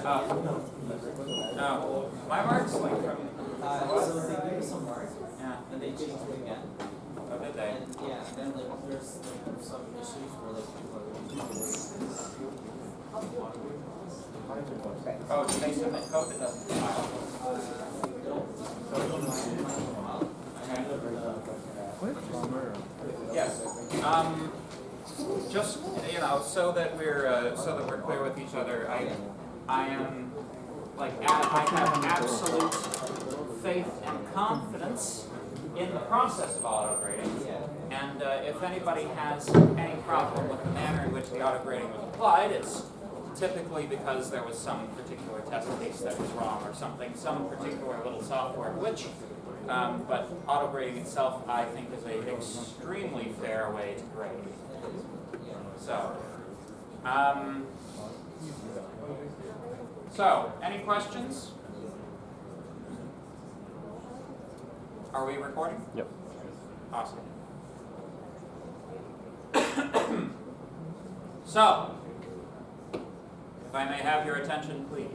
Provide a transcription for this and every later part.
No. My marks like from. So they give us some mark, Yeah. and they change it again. Oh, did they? And yeah, and then like there's some issues where like people are Oh, do they submit code that doesn't compile? Yes. Just so that we're clear with each other, I am like I have absolute faith and confidence in the process of auto grading. And if anybody has any problem with the manner in which the auto grading was applied, it's typically because there was some particular test case that was wrong or something, some particular little software glitch. But auto grading itself, I think, is an extremely fair way to grade. So, any questions? Are we recording? Yep. Awesome. So, if I may have your attention, please.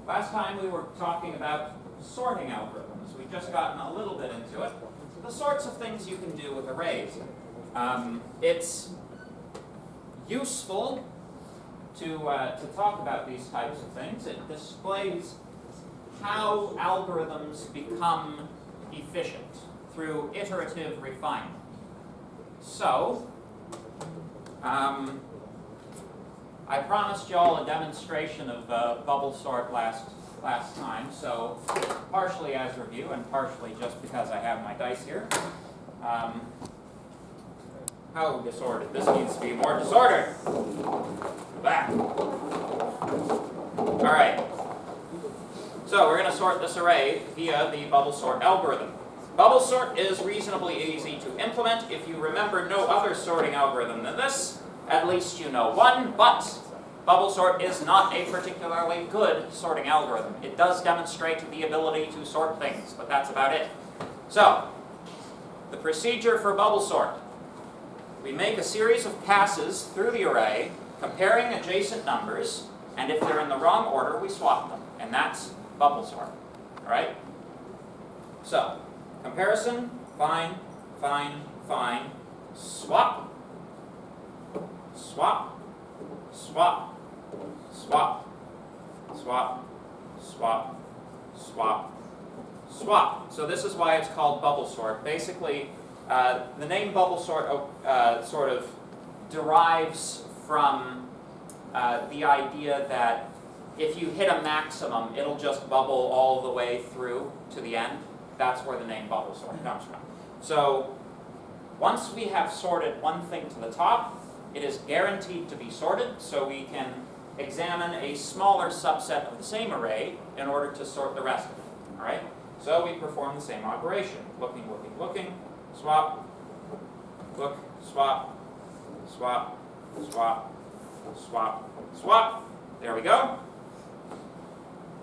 Last time we were talking about sorting algorithms. We've just gotten a little bit into it. The sorts of things you can do with arrays. It's useful to talk about these types of things. It displays how algorithms become efficient through iterative refinement. So, I promised y'all a demonstration of bubble sort last time, so partially as review and partially just because I have my dice here. How disordered? This needs to be more disordered. Back. All right. So we're going to sort this array via the bubble sort algorithm. Bubble sort is reasonably easy to implement. If you remember no other sorting algorithm than this, at least you know one, but bubble sort is not a particularly good sorting algorithm. It does demonstrate the ability to sort things, but that's about it. So, the procedure for bubble sort. We make a series of passes through the array, comparing adjacent numbers, and if they're in the wrong order, we swap them, and that's bubble sort. All right? So, comparison, fine, fine, fine, swap, swap, swap, swap, swap, swap, swap, swap. So this is why it's called bubble sort. Basically, the name bubble sort sort of derives from the idea that if you hit a maximum, it'll just bubble all the way through to the end. That's where the name bubble sort comes from. So once we have sorted one thing to the top, it is guaranteed to be sorted, so we can examine a smaller subset of the same array in order to sort the rest of it. All right? So we perform the same operation. Looking, looking, looking, swap, look, swap, swap, swap, swap, swap. There we go.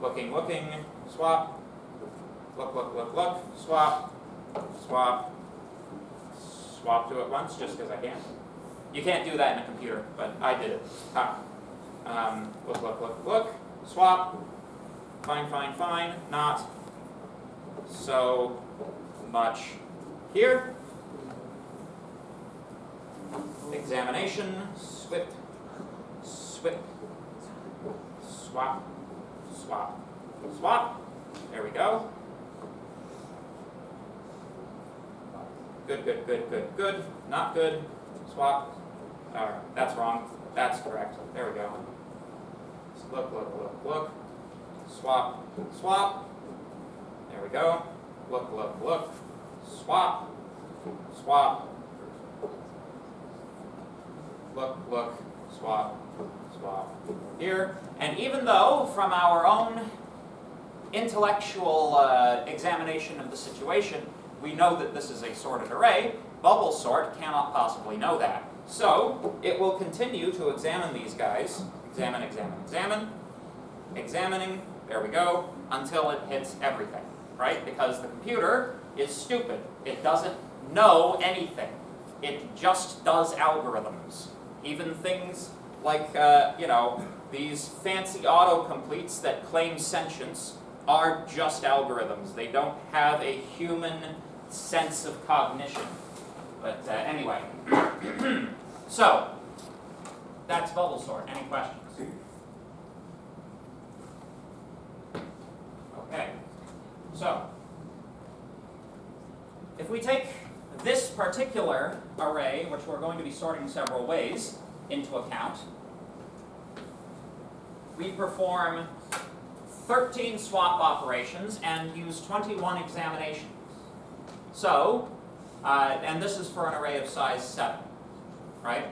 Looking, looking, swap, look, look, look, look, swap, swap, swap to it once just because I can. You can't do that in a computer, but I did it. Look, look, look, look, swap, fine, fine, fine, not so much here. Examination, swip, swip, swap, swap, swap. There we go. Good, good, good, good, good. Not good. Swap. Alright, that's wrong. That's correct. There we go. Look, look, look, look. Swap, swap. There we go. Look, look, look. Swap, swap. Look, look, swap, swap. Here. And even though from our own intellectual examination of the situation, we know that this is a sorted array, bubble sort cannot possibly know that. So it will continue to examine these guys. Examine, examine, examine. Examining, there we go, until it hits everything, right? Because the computer is stupid. It doesn't know anything. it just does algorithms. Even things like, these fancy autocompletes that claim sentience are just algorithms. They don't have a human sense of cognition. But anyway, so that's bubble sort. Any questions? Okay, so if we take this particular array, which we're going to be sorting several ways, into account, we perform 13 swap operations and use 21 examinations. So, and this is for an array of size 7, right?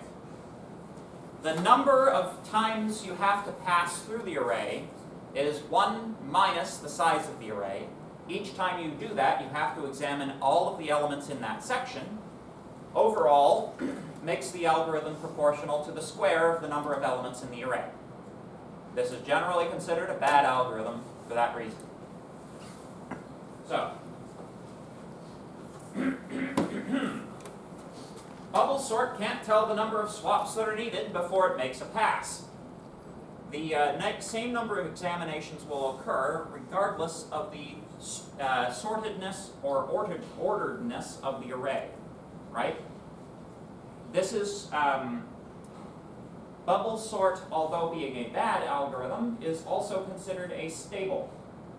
The number of times you have to pass through the array is 1 minus the size of the array. Each time you do that, you have to examine all of the elements in that section. Overall, makes the algorithm proportional to the square of the number of elements in the array. This is generally considered a bad algorithm for that reason. So, bubble sort can't tell the number of swaps that are needed before it makes a pass. The same number of examinations will occur regardless of the sortedness or orderedness of the array, right? This is bubble sort, although being a bad algorithm, is also considered a stable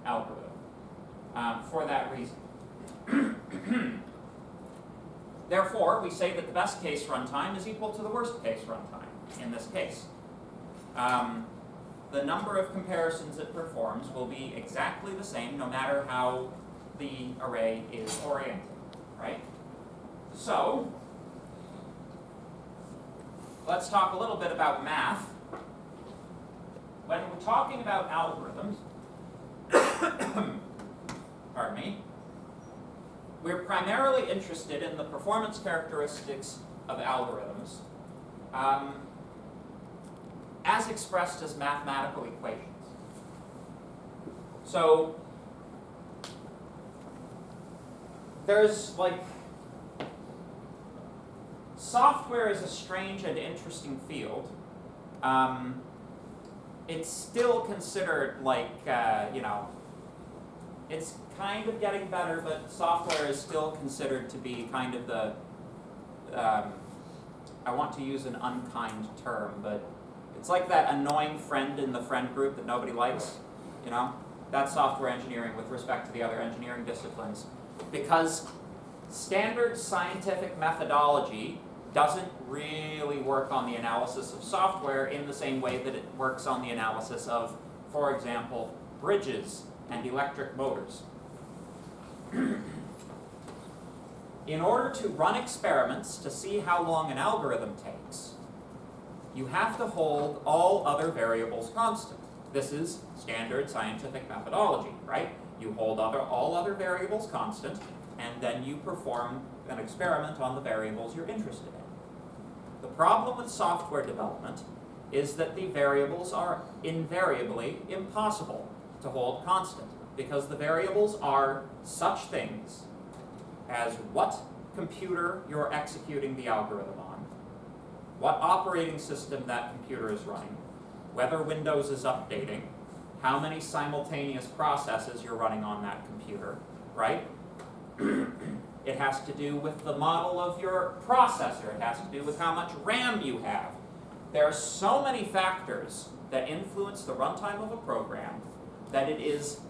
algorithm for that reason. Therefore, we say that the best case runtime is equal to the worst case runtime in this case. The number of comparisons it performs will be exactly the same no matter how the array is oriented, right? So, let's talk a little bit about math. When we're talking about algorithms, pardon me, we're primarily interested in the performance characteristics of algorithms as expressed as mathematical equations. So, there's software is a strange and interesting field. It's still considered it's kind of getting better, but software is still considered to be kind of the, I want to use an unkind term, but it's like that annoying friend in the friend group that nobody likes, That's software engineering with respect to the other engineering disciplines. Because standard scientific methodology doesn't really work on the analysis of software in the same way that it works on the analysis of, for example, bridges and electric motors. In order to run experiments to see how long an algorithm takes, you have to hold all other variables constant. This is standard scientific methodology, right? You hold all other variables constant, and then you perform an experiment on the variables you're interested in. The problem with software development is that the variables are invariably impossible to hold constant, because the variables are such things as what computer you're executing the algorithm on, what operating system that computer is running, whether Windows is updating, how many simultaneous processes you're running on that computer, right? It has to do with the model of your processor. It has to do with how much RAM you have. There are so many factors that influence the runtime of a program that it is,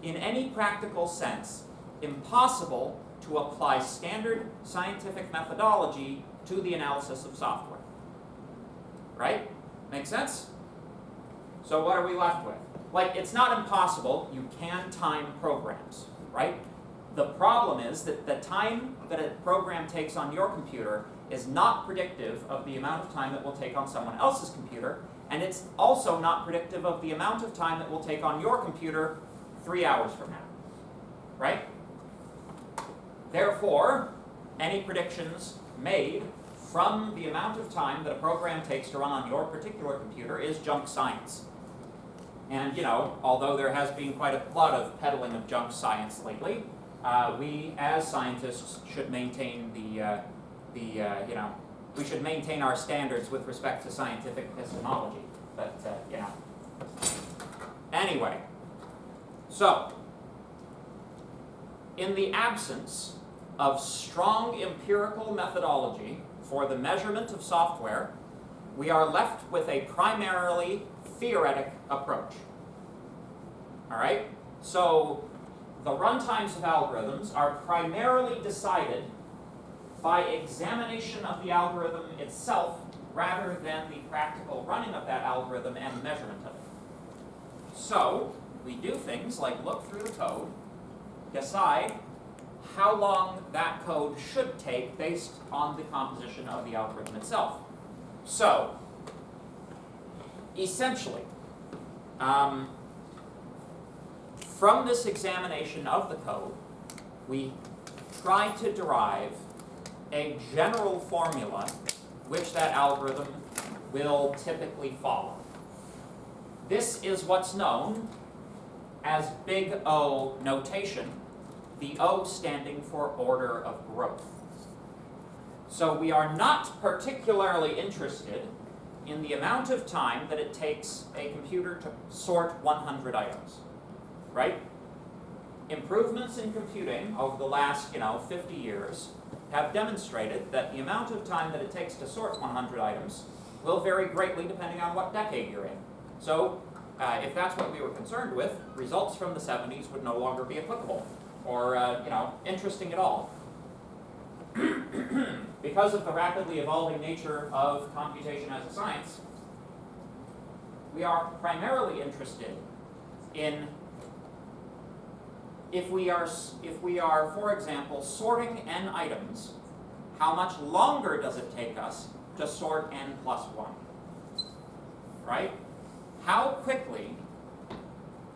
in any practical sense, impossible to apply standard scientific methodology to the analysis of software. Right? Make sense? So what are we left with? It's not impossible. You can time programs, right? The problem is that the time that a program takes on your computer is not predictive of the amount of time it will take on someone else's computer, and it's also not predictive of the amount of time it will take on your computer 3 hours from now, right? Therefore, any predictions made from the amount of time that a program takes to run on your particular computer is junk science. And, although there has been quite a lot of peddling of junk science lately, we as scientists should maintain we should maintain our standards with respect to scientific epistemology. But, anyway, so, in the absence of strong empirical methodology for the measurement of software, we are left with a primarily theoretic approach. All right? So, the runtimes of algorithms are primarily decided by examination of the algorithm itself rather than the practical running of that algorithm and measurement of it. So, we do things like look through the code, decide how long that code should take based on the composition of the algorithm itself. So, essentially, from this examination of the code, we try to derive a general formula which that algorithm will typically follow. This is what's known as big O notation, the O standing for order of growth. So we are not particularly interested in the amount of time that it takes a computer to sort 100 items, right? Improvements in computing over the last, 50 years have demonstrated that the amount of time that it takes to sort 100 items will vary greatly depending on what decade you're in. So, if that's what we were concerned with, results from the 70s would no longer be applicable or, interesting at all. Because of the rapidly evolving nature of computation as a science, we are primarily interested in if we are, for example, sorting n items, how much longer does it take us to sort n plus 1? Right? How quickly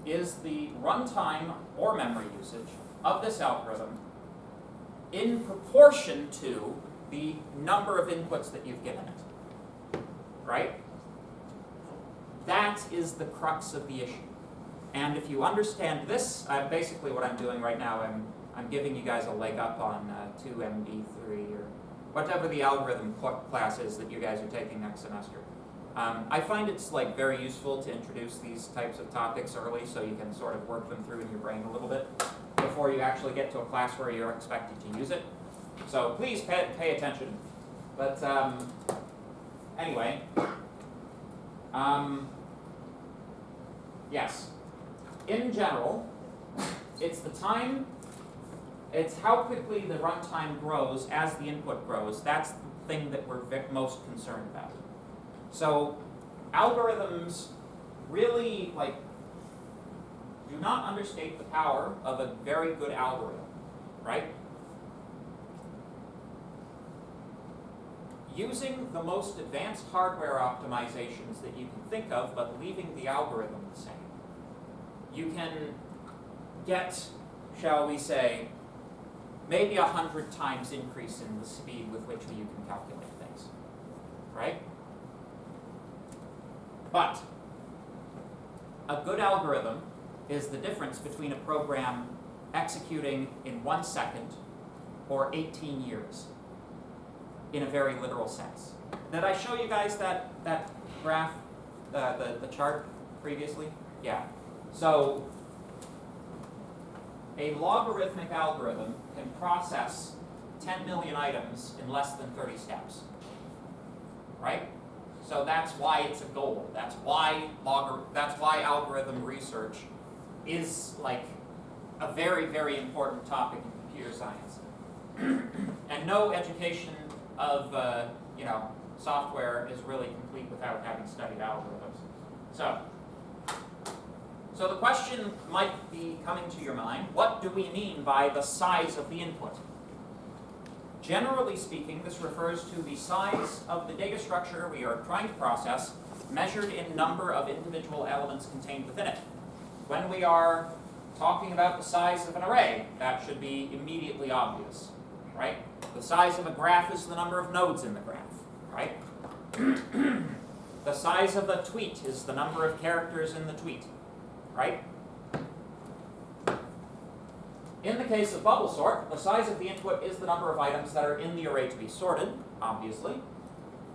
is the runtime or memory usage of this algorithm in proportion to the number of inputs that you've given it? Right? That is the crux of the issue. And if you understand this, basically what I'm doing right now, I'm giving you guys a leg up on 2MD3 or whatever the algorithm class is that you guys are taking next semester. I find it's very useful to introduce these types of topics early so you can sort of work them through in your brain a little bit before you actually get to a class where you're expected to use it. So please pay attention. But anyway, yes. In general, it's how quickly the runtime grows as the input grows. That's the thing that we're most concerned about. So algorithms really do not understate the power of a very good algorithm, right? Using the most advanced hardware optimizations that you can think of, but leaving the algorithm the same, you can get, shall we say, maybe 100 times increase in the speed with which you can calculate things, right? But a good algorithm is the difference between a program executing in 1 second or 18 years, in a very literal sense. Did I show you guys that graph, the chart previously? Yeah. So a logarithmic algorithm can process 10 million items in less than 30 steps, right? So that's why it's a goal. That's why algorithm research is a very, very important topic in computer science. And no education of software is really complete without having studied algorithms. So the question might be coming to your mind, what do we mean by the size of the input? Generally speaking, this refers to the size of the data structure we are trying to process, measured in number of individual elements contained within it. When we are talking about the size of an array, that should be immediately obvious, right? The size of a graph is the number of nodes in the graph, right? The size of a tweet is the number of characters in the tweet, right? In the case of bubble sort, the size of the input is the number of items that are in the array to be sorted, obviously.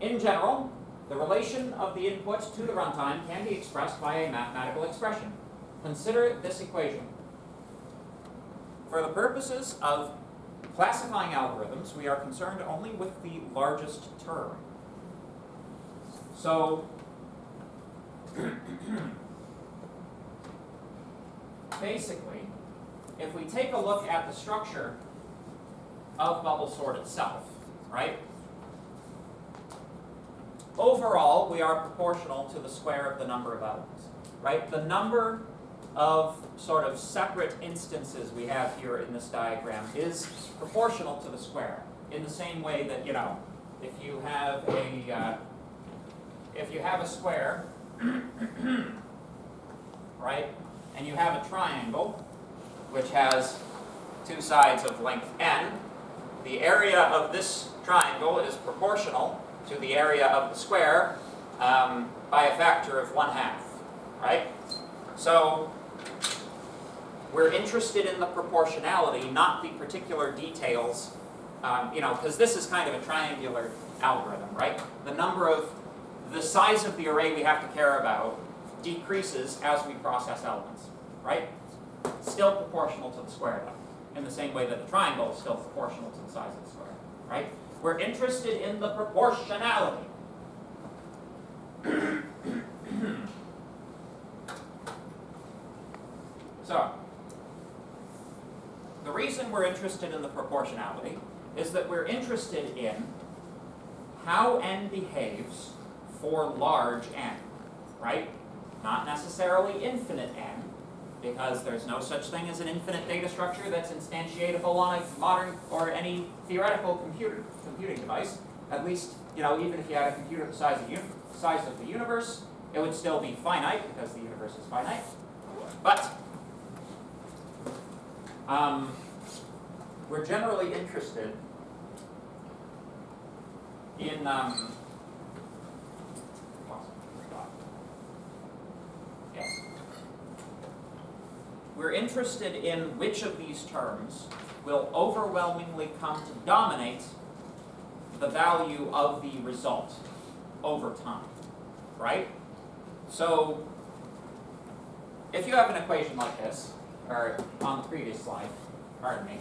In general, the relation of the input to the runtime can be expressed by a mathematical expression. Consider this equation. For the purposes of classifying algorithms, we are concerned only with the largest term. So, basically, if we take a look at the structure of bubble sort itself, right? Overall, we are proportional to the square of the number of elements, right? The number of sort of separate instances we have here in this diagram is proportional to the square, in the same way that, you know, if you have a square, right, and you have a triangle, which has two sides of length n, the area of this triangle is proportional to the area of the square by a factor of 1/2, right? So we're interested in the proportionality, not the particular details, you know, because this is kind of a triangular algorithm, right? The size of the array we have to care about decreases as we process elements, right? Still proportional to the square, though, in the same way that the triangle is still proportional to the size of the square, right? We're interested in the proportionality. So, the reason we're interested in the proportionality is that we're interested in how n behaves for large n, right? Not necessarily infinite n, because there's no such thing as an infinite data structure that's instantiatable on a modern or any theoretical computing device. At least, you know, even if you had a computer the size of the universe, it would still be finite because the universe is finite. But we're generally interested in we're interested in which of these terms will overwhelmingly come to dominate the value of the result over time, right? So if you have an equation like this, or on the previous slide, pardon me,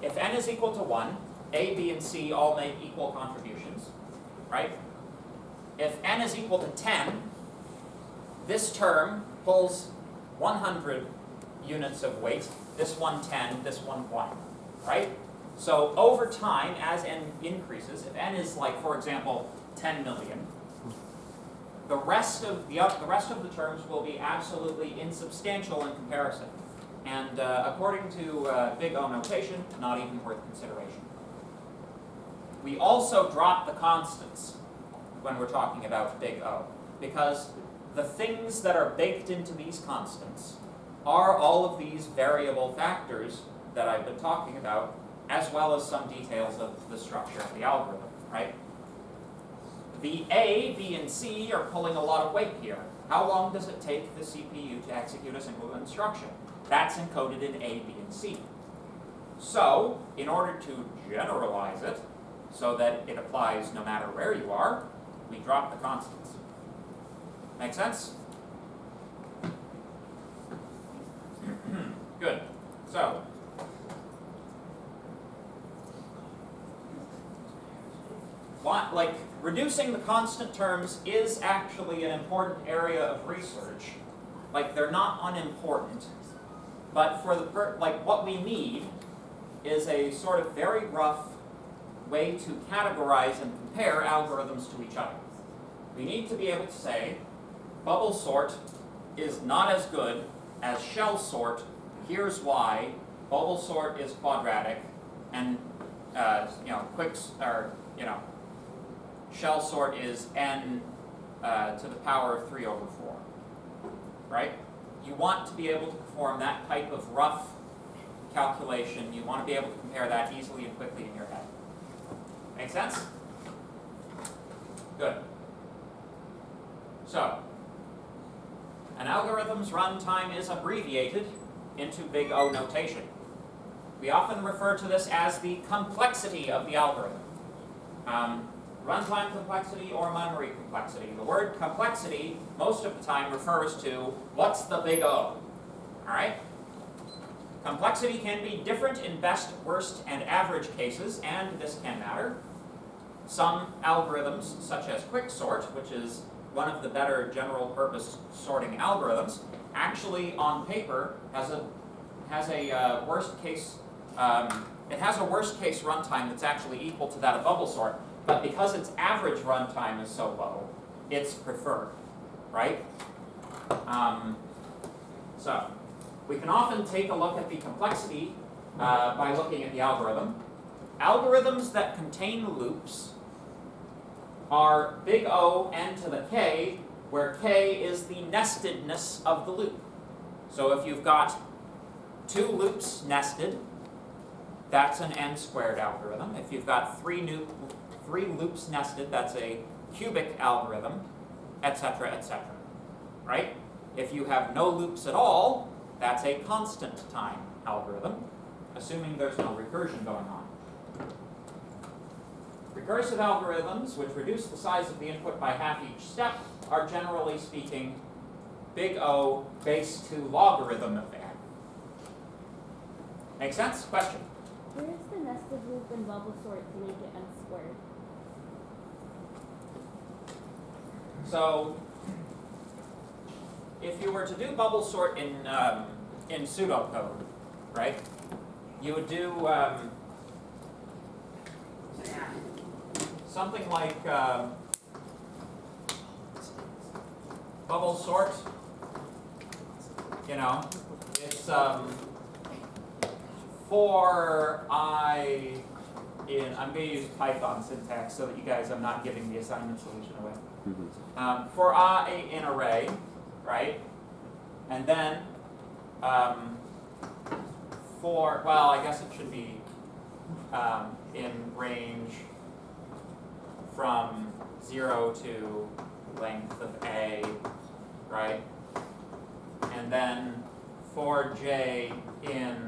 if n is equal to 1, a, b, and c all make equal contributions, right? If n is equal to 10, this term pulls 100 units of weight, this one 10, this one 1, right? So over time, as n increases, if n is like, for example, 10 million, the rest of the terms will be absolutely insubstantial in comparison. And according to big O notation, not even worth consideration. We also drop the constants when we're talking about big O, because the things that are baked into these constants are all of these variable factors that I've been talking about, as well as some details of the structure of the algorithm, right? The A, B, and C are pulling a lot of weight here. How long does it take the CPU to execute a single instruction? That's encoded in A, B, and C. So, in order to generalize it, so that it applies no matter where you are, we drop the constants. Make sense? Good. So, reducing the constant terms is actually an important area of research. Like, they're not unimportant, but for the what we need is a sort of very rough way to categorize and compare algorithms to each other. We need to be able to say, bubble sort is not as good as shell sort. Here's why. Bubble sort is quadratic, and shell sort is n to the power of 3 over 4. Right? You want to be able to perform that type of rough calculation. You want to be able to compare that easily and quickly in your head. Make sense? Good. So, An algorithm's runtime is abbreviated into big O notation. We often refer to this as the complexity of the algorithm. Runtime complexity or memory complexity. The word complexity most of the time refers to what's the big O. Alright? Complexity can be different in best, worst, and average cases, and this can matter. Some algorithms, such as quicksort, which is one of the better general purpose sorting algorithms, actually on paper has a worst case it has a worst case runtime that's actually equal to that of bubble sort, but because its average runtime is so low, it's preferred, right? So we can often take a look at the complexity by looking at the algorithm. Algorithms that contain loops are big O n to the k, where k is the nestedness of the loop. So if you've got two loops nested, that's an n squared algorithm. If you've got three loops nested, that's a cubic algorithm, etc., etc. Right? If you have no loops at all, that's a constant time algorithm, assuming there's no recursion going on. Recursive algorithms, which reduce the size of the input by half each step, are generally speaking big O base 2 logarithm of n. Make sense? Question? Where is the nested loop in bubble sort to make it n squared? So, if you were to do bubble sort in pseudocode, right, you would do something like bubble sort, you know, it's for I in, I'm going to use Python syntax so that you guys, I'm not giving the assignment solution away. For I in array, right, and then for, well, I guess it should be in range from 0 to length of A, right? And then for J in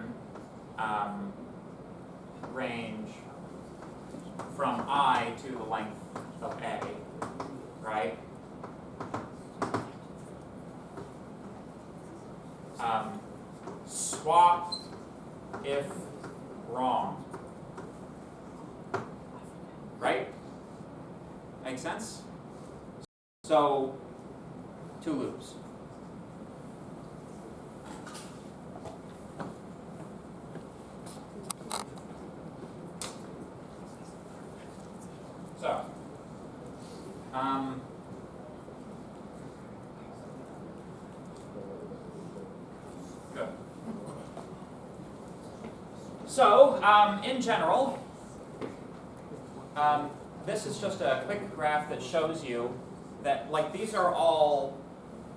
range from I to the length of A, right? Swap if wrong, right? Make sense? So, two loops. So, good. So, in general, this is just a quick graph that shows you that, like, these are all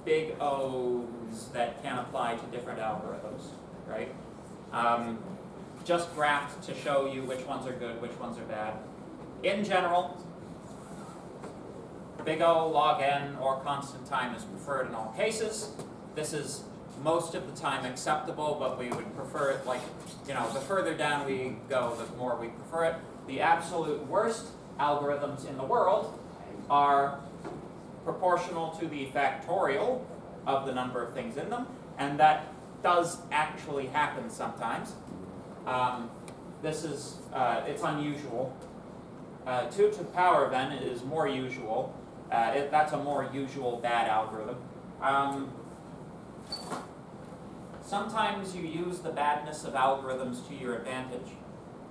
big O's that can apply to different algorithms, right? Just graphed to show you which ones are good, which ones are bad. In general, big O, log n, or constant time is preferred in all cases. This is most of the time acceptable, but we would prefer it, like, you know, the further down we go, the more we prefer it. The absolute worst algorithms in the world are proportional to the factorial of the number of things in them, and that does actually happen sometimes. This is, it's unusual. 2 to the power of n is more usual. That's a more usual bad algorithm. Sometimes you use the badness of algorithms to your advantage.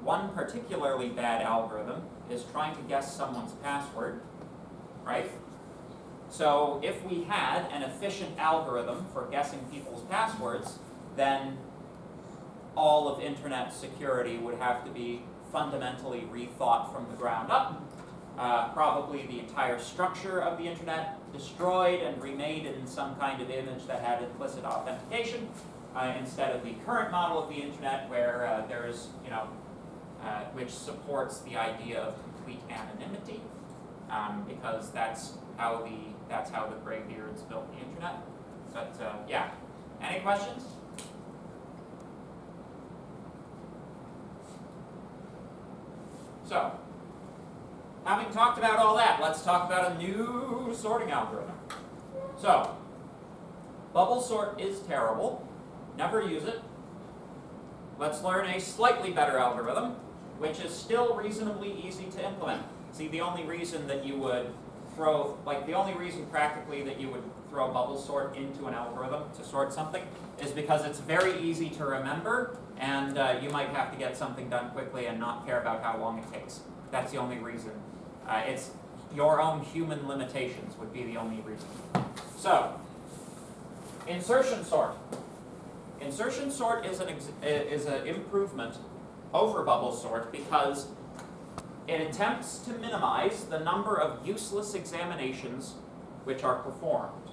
One particularly bad algorithm is trying to guess someone's password, right? So if we had an efficient algorithm for guessing people's passwords, then all of internet security would have to be fundamentally rethought from the ground up. Probably the entire structure of the internet destroyed and remade in some kind of image that had implicit authentication, instead of the current model of the internet where there's, you know, which supports the idea of complete anonymity, because that's how the graybeards built the internet. But yeah, any questions? So, having talked about all that, let's talk about a new sorting algorithm. So, bubble sort is terrible. Never use it. Let's learn a slightly better algorithm, which is still reasonably easy to implement. See, the only reason that you would throw, the only reason practically that you would throw bubble sort into an algorithm to sort something is because it's very easy to remember, and you might have to get something done quickly and not care about how long it takes. That's the only reason. It's your own human limitations would be the only reason. So, insertion sort. Insertion sort is an improvement over bubble sort because it attempts to minimize the number of useless examinations which are performed.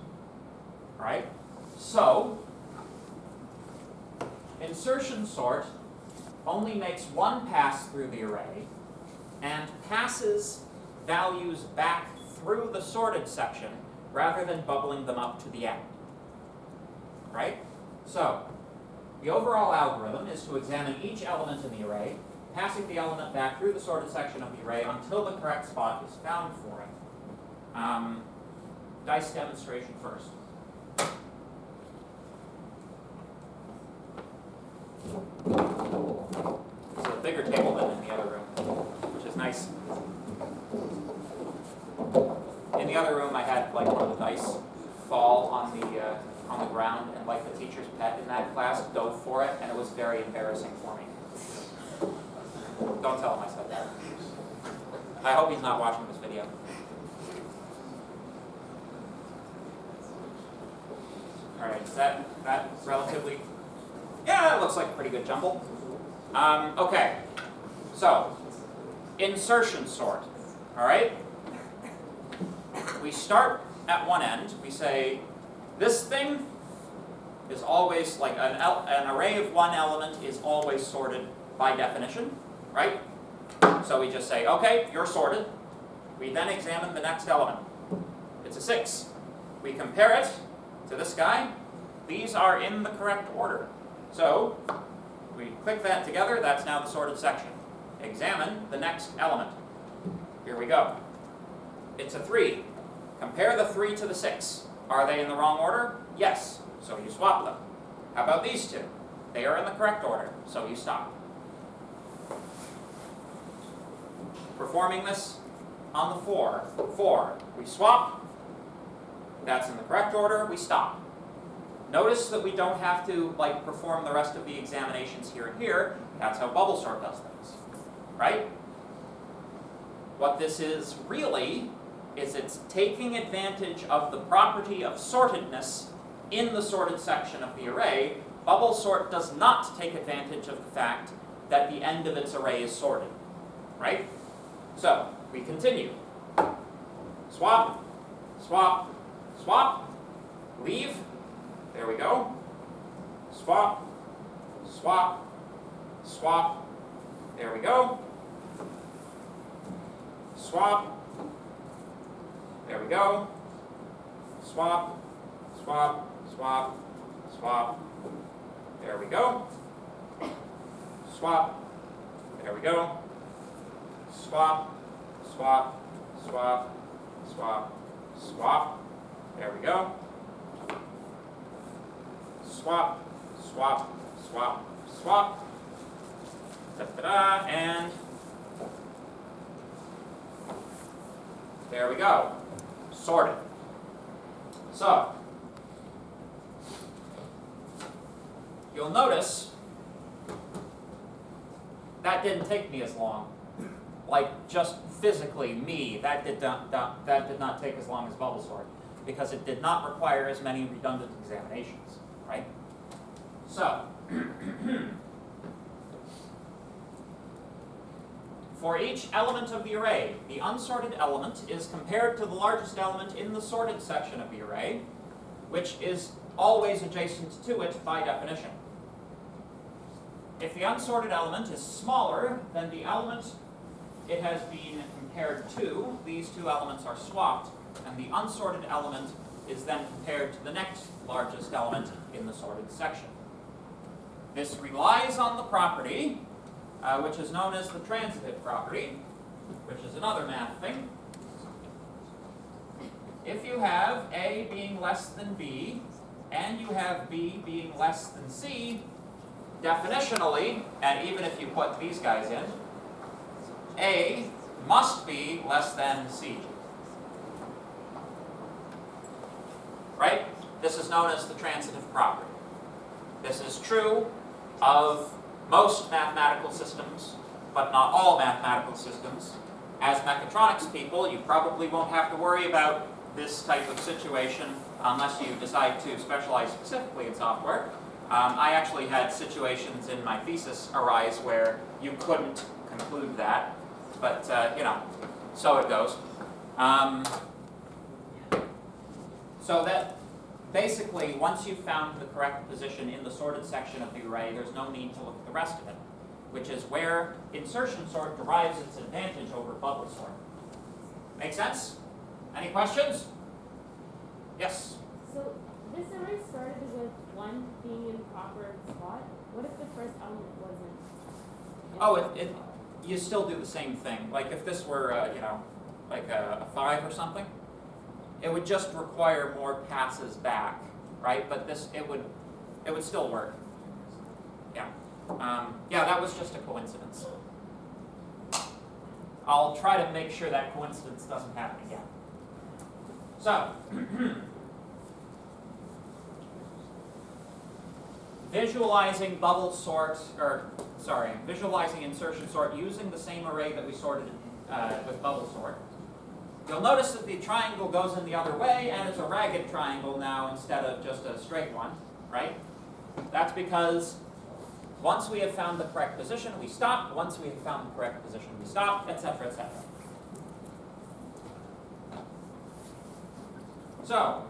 Right? So, insertion sort only makes one pass through the array and passes values back through the sorted section rather than bubbling them up to the end. Right? So, the overall algorithm is to examine each element in the array, passing the element back through the sorted section of the array until the correct spot is found for it. Dice demonstration first. It's a bigger table than in the other room, which is nice. In the other room, I had one of the dice fall on the ground, and the teacher's pet in that class dove for it, and it was very embarrassing for me. Don't tell him I said that. I hope he's not watching this video. All right, is that relatively? Yeah, it looks like a pretty good jumble. Okay, so insertion sort. All right, we start at one end. We say this thing is always an array of one element is always sorted by definition, right? So we just say, okay, you're sorted. We then examine the next element. It's a 6. We compare it to this guy. These are in the correct order. So we click that together. That's now the sorted section. Examine the next element. Here we go. It's a 3. Compare the 3 to the 6. Are they in the wrong order? Yes. So you swap them. How about these two? They are in the correct order. So you stop. Performing this on the 4. 4. We swap. That's in the correct order. We stop. Notice that we don't have to perform the rest of the examinations here and here. That's how bubble sort does things, right? What this is really is it's taking advantage of the property of sortedness in the sorted section of the array. Bubble sort does not take advantage of the fact that the end of its array is sorted, right? So we continue. Swap, swap, swap, leave. There we go. Swap, swap, swap. There we go. Swap. There we go. Swap, swap, swap, swap. There we go. Swap. There we go. Swap, swap, swap, swap, swap. There we go. Swap, swap, swap, swap. Da-da-da, and there we go. Sorted. So, you'll notice that didn't take me as long. Just physically, that did not take as long as bubble sort, because it did not require as many redundant examinations, right? So, for each element of the array, the unsorted element is compared to the largest element in the sorted section of the array, which is always adjacent to it by definition. If the unsorted element is smaller than the element it has been compared to, these two elements are swapped, and the unsorted element is then compared to the next largest element in the sorted section. This relies on the property, which is known as the transitive property, which is another math thing. If you have A being less than B, and you have B being less than C, definitionally, and even if you put these guys in, A must be less than C. Right? This is known as the transitive property. This is true of most mathematical systems, but not all mathematical systems. As mechatronics people, you probably won't have to worry about this type of situation unless you decide to specialize specifically in software. I actually had situations in my thesis arise where you couldn't conclude that, but you know, so it goes. So that basically, once you've found the correct position in the sorted section of the array, there's no need to look at the rest of it, which is where insertion sort derives its advantage over bubble sort. Make sense? Any questions? Yes? So this array started with 1 being in the proper spot. What if the first element wasn't? You still do the same thing. Like if this were, you know, like a 5 or something, it would just require more passes back, right? But this, it would still work. Yeah. Yeah, that was just a coincidence. I'll try to make sure that coincidence doesn't happen again. So, visualizing visualizing insertion sort using the same array that we sorted with bubble sort. You'll notice that the triangle goes in the other way, and it's a ragged triangle now instead of just a straight one, right? That's because once we have found the correct position, we stop. Once we have found the correct position, we stop, etc., etc. So,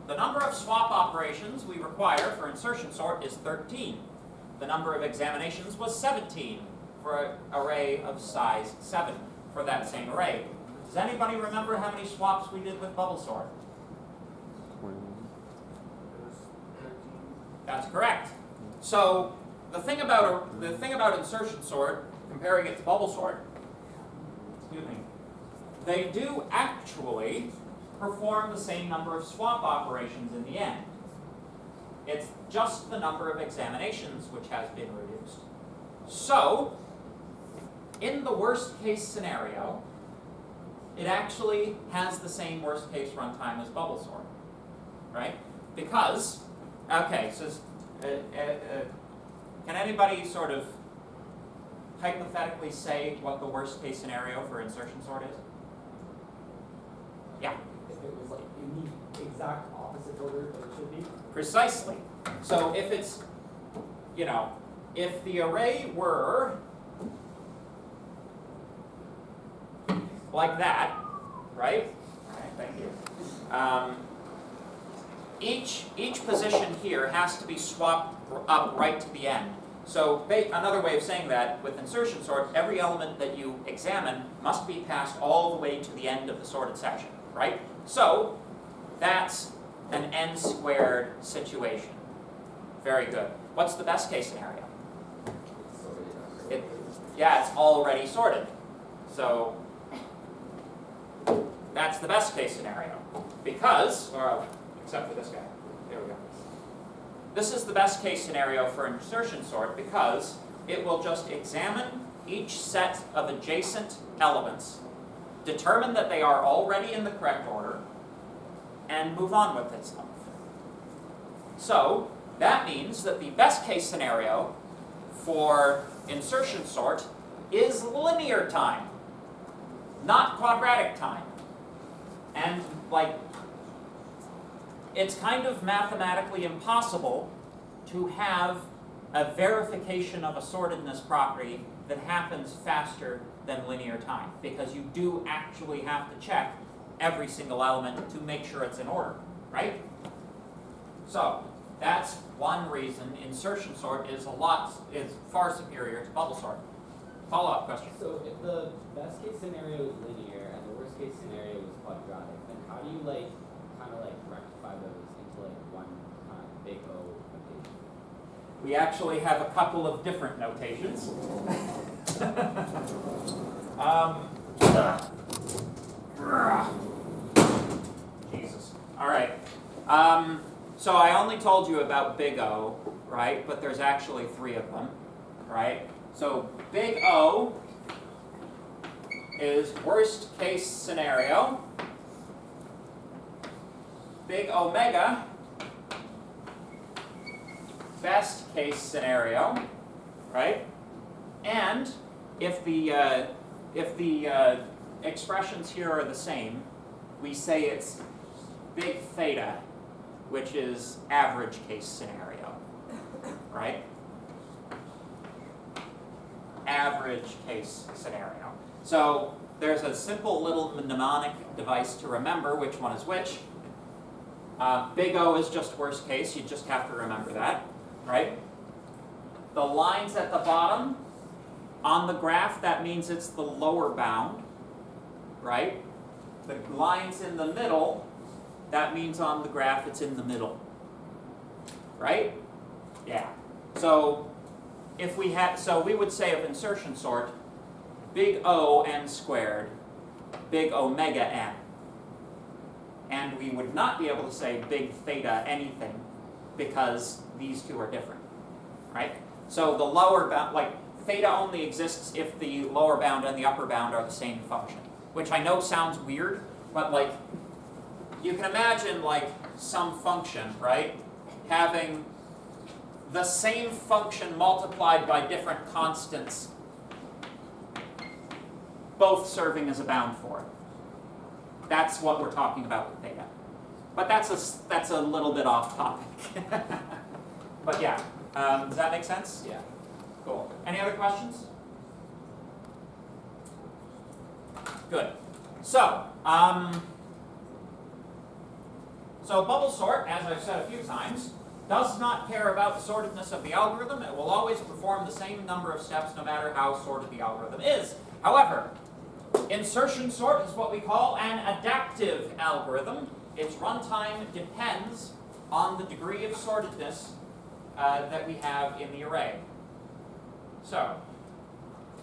the number of swap operations we require for insertion sort is 13. The number of examinations was 17 for an array of size 7 for that same array. Does anybody remember how many swaps we did with bubble sort? That's correct. So the thing about insertion sort, comparing it to bubble sort, excuse me, they do actually perform the same number of swap operations in the end. It's just the number of examinations which has been reduced. So, in the worst case scenario, it actually has the same worst case runtime as bubble sort, right? Because, okay, so can anybody sort of hypothetically say what the worst case scenario for insertion sort is? Yeah. If it was like in the exact opposite order that it should be. Precisely. So if it's, you know, if the array were like that, right? Okay, thank you. Each position here has to be swapped up right to the end. So another way of saying that, with insertion sort, every element that you examine must be passed all the way to the end of the sorted section, right? So that's an n squared situation. Very good. What's the best case scenario? Yeah, it's already sorted. So that's the best case scenario. Because, except for this guy. There we go. This is the best case scenario for insertion sort because it will just examine each set of adjacent elements, determine that they are already in the correct order, and move on with itself. So that means that the best case scenario for insertion sort is linear time, not quadratic time. And like, it's kind of mathematically impossible to have a verification of a sortedness property that happens faster than linear time, because you do actually have to check every single element to make sure it's in order, right? So that's one reason insertion sort is far superior to bubble sort. Follow-up question. So if the best case scenario is linear and the worst case scenario is quadratic, then how do you kind of like rectify those into like one big O notation? We actually have a couple of different notations. Jesus. All right. So I only told you about big O, right? But there's actually 3 of them, right? So big O is worst case scenario. Big omega, best case scenario, right? And if the expressions here are the same, we say it's big theta, which is average case scenario, right? Average case scenario. So there's a simple little mnemonic device to remember which one is which. Big O is just worst case, you just have to remember that, right? The lines at the bottom on the graph, that means it's the lower bound, right? The lines in the middle, that means on the graph it's in the middle, right? Yeah. So if we had, so we would say of insertion sort, big O n squared, big omega n. And we would not be able to say big theta anything because these two are different, right? So the lower bound, like theta only exists if the lower bound and the upper bound are the same function, which I know sounds weird, but like you can imagine like some function, right, having the same function multiplied by different constants, both serving as a bound for it. That's what we're talking about with theta. But that's a little bit off topic. But yeah, does that make sense? Yeah. Cool. Any other questions? Good. So, so bubble sort, as I've said a few times, does not care about the sortedness of the algorithm. It will always perform the same number of steps no matter how sorted the algorithm is. However, insertion sort is what we call an adaptive algorithm. Its runtime depends on the degree of sortedness that we have in the array. So,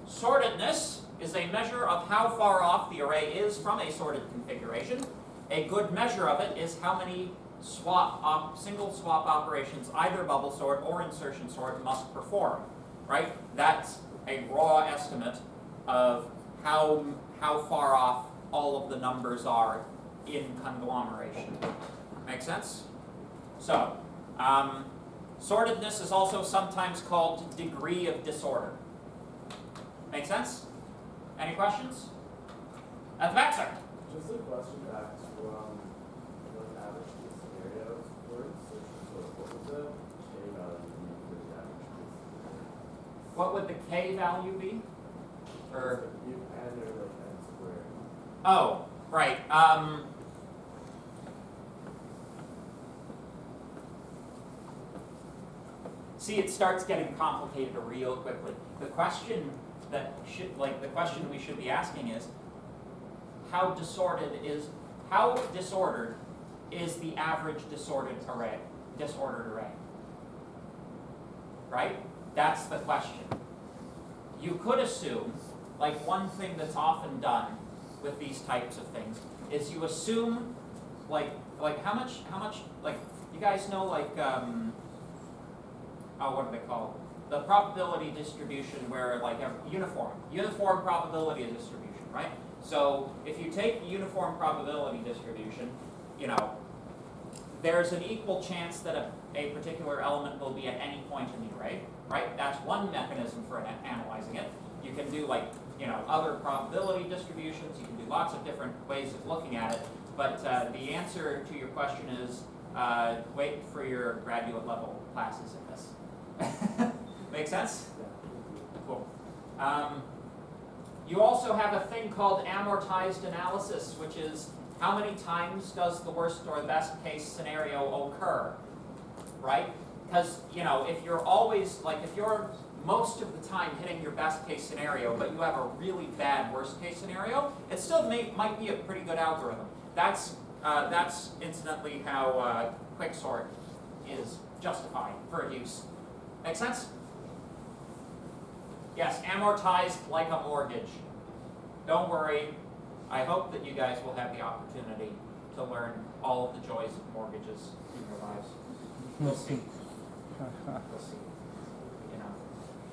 sortedness is a measure of how far off the array is from a sorted configuration. A good measure of it is how many single swap operations either bubble sort or insertion sort must perform, right? That's a raw estimate of how far off all of the numbers are in conglomeration. Make sense? So, sortedness is also sometimes called degree of disorder. Make sense? Any questions? At the back, sir. Just a question back to what average case scenarios were. So what would the K value be for the average case scenario? What would the K value be? Or You add it like n squared. oh, right. See, it starts getting complicated real quickly. The question we should be asking is, how disordered is the average disordered array? Right? That's the question. You could assume, like one thing that's often done with these types of things is you assume like how much like you guys know like what are they called? The probability distribution where like a uniform probability distribution, right? So if you take the uniform probability distribution, you know, there's an equal chance that a particular element will be at any point in the array, right? That's one mechanism for analyzing it. You can do like, you know, other probability distributions. You can do lots of different ways of looking at it. But the answer to your question is wait for your graduate level classes in this. Make sense? Cool. You also have a thing called amortized analysis, which is how many times does the worst or the best case scenario occur, right? Because, you know, if you're always, like if you're most of the time hitting your best case scenario, but you have a really bad worst case scenario, it still might be a pretty good algorithm. That's that's incidentally how quicksort is justified for use. Make sense? Yes, amortized like a mortgage. Don't worry. I hope that you guys will have the opportunity to learn all of the joys of mortgages in your lives. We'll see. We'll see. You know.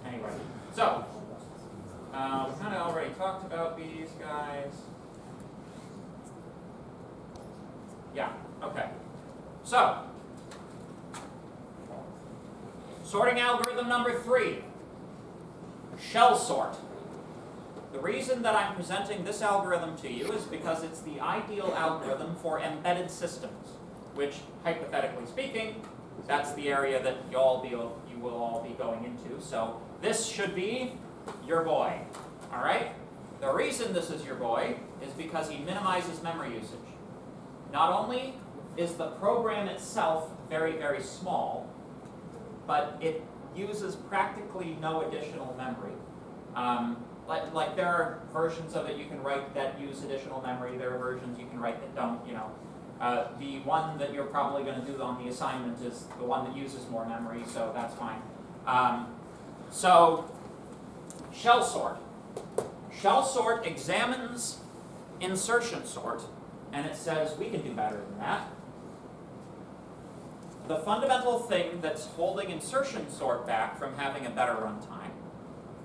Anyway, so we kind of already talked about these guys. Yeah. Okay. So sorting algorithm number 3. Shell sort. The reason that I'm presenting this algorithm to you is because it's the ideal algorithm for embedded systems, which, hypothetically speaking, that's the area that you will all be going into. So this should be your boy. All right? The reason this is your boy is because he minimizes memory usage. Not only is the program itself very, very small, but it uses practically no additional memory. Like there are versions of it you can write that use additional memory. There are versions you can write that don't. You know, the one that you're probably going to do on the assignment is the one that uses more memory, so that's fine. So shell sort. Shell sort examines insertion sort, and it says we can do better than that. The fundamental thing that's holding insertion sort back from having a better runtime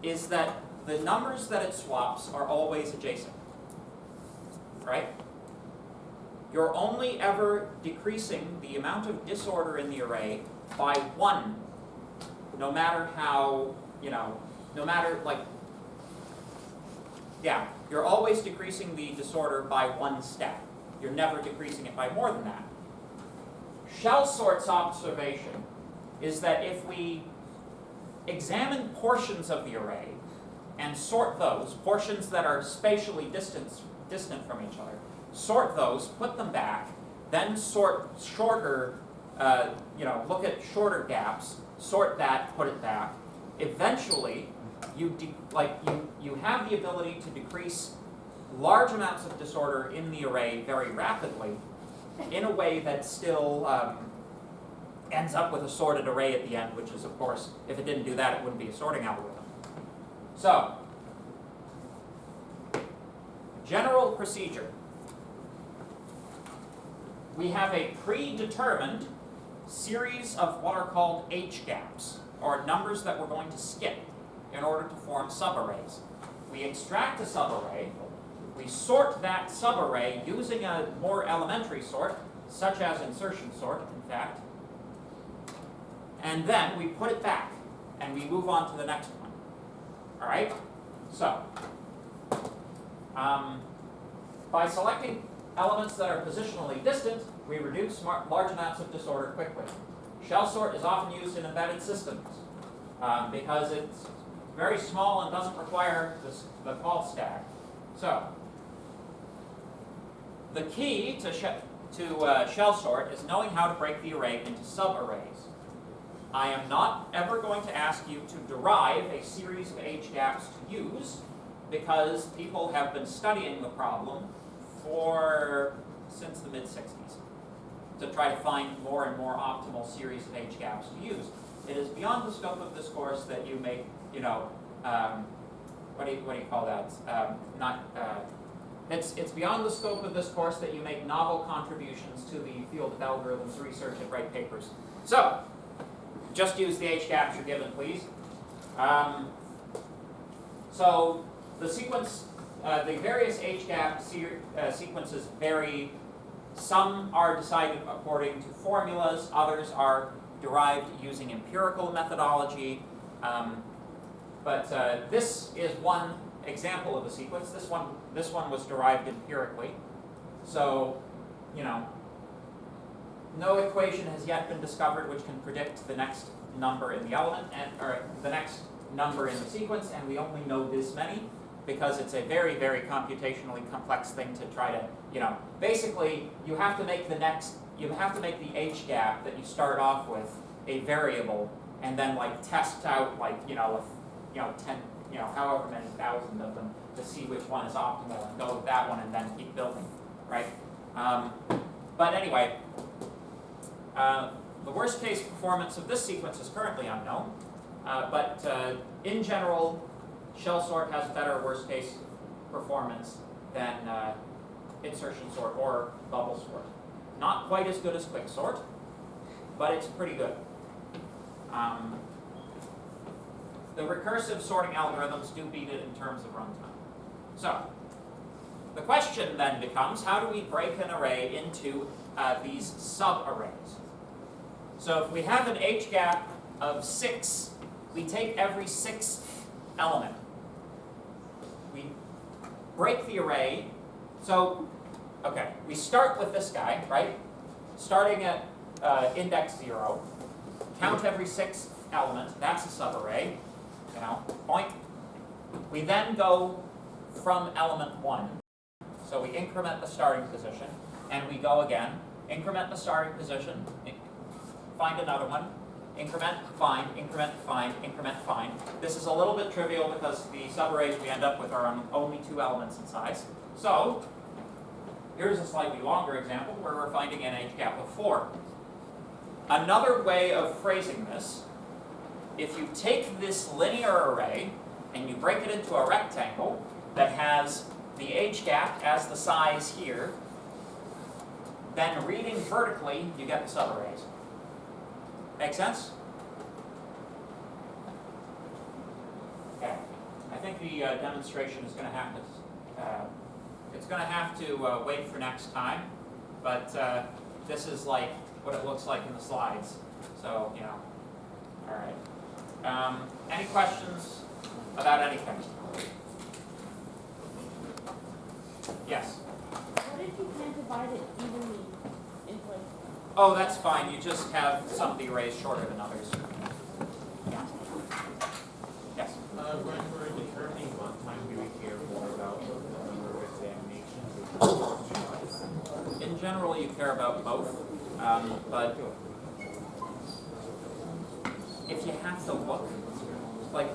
is that the numbers that it swaps are always adjacent, right? You're only ever decreasing the amount of disorder in the array by 1, no matter how, you know, no matter, like, yeah, you're always decreasing the disorder by 1 step. You're never decreasing it by more than that. Shell sort's observation is that if we examine portions of the array and sort those, portions that are spatially distant from each other, sort those, put them back, then sort shorter, look at shorter gaps, sort that, put it back. Eventually, you have the ability to decrease large amounts of disorder in the array very rapidly in a way that still ends up with a sorted array at the end, which is, of course, if it didn't do that, it wouldn't be a sorting algorithm. So, general procedure. We have a predetermined series of what are called H-gaps, or numbers that we're going to skip in order to form subarrays. We extract a subarray, we sort that subarray using a more elementary sort, such as insertion sort, in fact, and then we put it back, and we move on to the next one. All right? So, by selecting elements that are positionally distant, we reduce large amounts of disorder quickly. Shell sort is often used in embedded systems because it's very small and doesn't require the call stack. So, the key to shell sort is knowing how to break the array into subarrays. I am not ever going to ask you to derive a series of H-gaps to use because people have been studying the problem since the mid-60s to try to find more and more optimal series of H-gaps to use. It is beyond the scope of this course that you make, what do you call that? It's beyond the scope of this course that you make novel contributions to the field of algorithms research and write papers. So, just use the H-gaps you're given, please. So, the sequence, the various H-gap sequences vary. Some are decided according to formulas, others are derived using empirical methodology. But this is one example of a sequence. This one was derived empirically. So, no equation has yet been discovered which can predict the next number in the element, or the next number in the sequence, and we only know this many because it's a very, very computationally complex thing to try to, basically you have to make the H-gap that you start off with a variable, and then test out however many thousand of them to see which one is optimal and go with that one and then keep building, right? But anyway, the worst case performance of this sequence is currently unknown, but in general, shell sort has better worst case performance than insertion sort or bubble sort. Not quite as good as quick sort, but it's pretty good. The recursive sorting algorithms do beat it in terms of runtime. So, the question then becomes, how do we break an array into these sub-arrays? So if we have an H-gap of 6, we take every 6th element. We break the array. So, okay, we start with this guy, right? Starting at index 0, count every 6th element, that's a subarray, you know, point. We then go from element 1, so we increment the starting position, and we go again, increment the starting position, find another one, increment, find, increment, find. This is a little bit trivial because the subarrays we end up with are on only 2 elements in size. So, here's a slightly longer example where we're finding an H-gap of 4. Another way of phrasing this, if you take this linear array and you break it into a rectangle that has the H-gap as the size here, then reading vertically, you get the subarrays. Make sense? Okay. I think the demonstration is going to have to, it's going to have to wait for next time, but this is like what it looks like in the slides. So, you know, all right. Any questions about anything? Yes? What if you can't divide it evenly into like... Oh, that's fine. You just have some of the arrays shorter than others. Yeah. Yes? When we're determining runtime, do we care more about the number of examinations? In general, you care about both, but if you have to look, like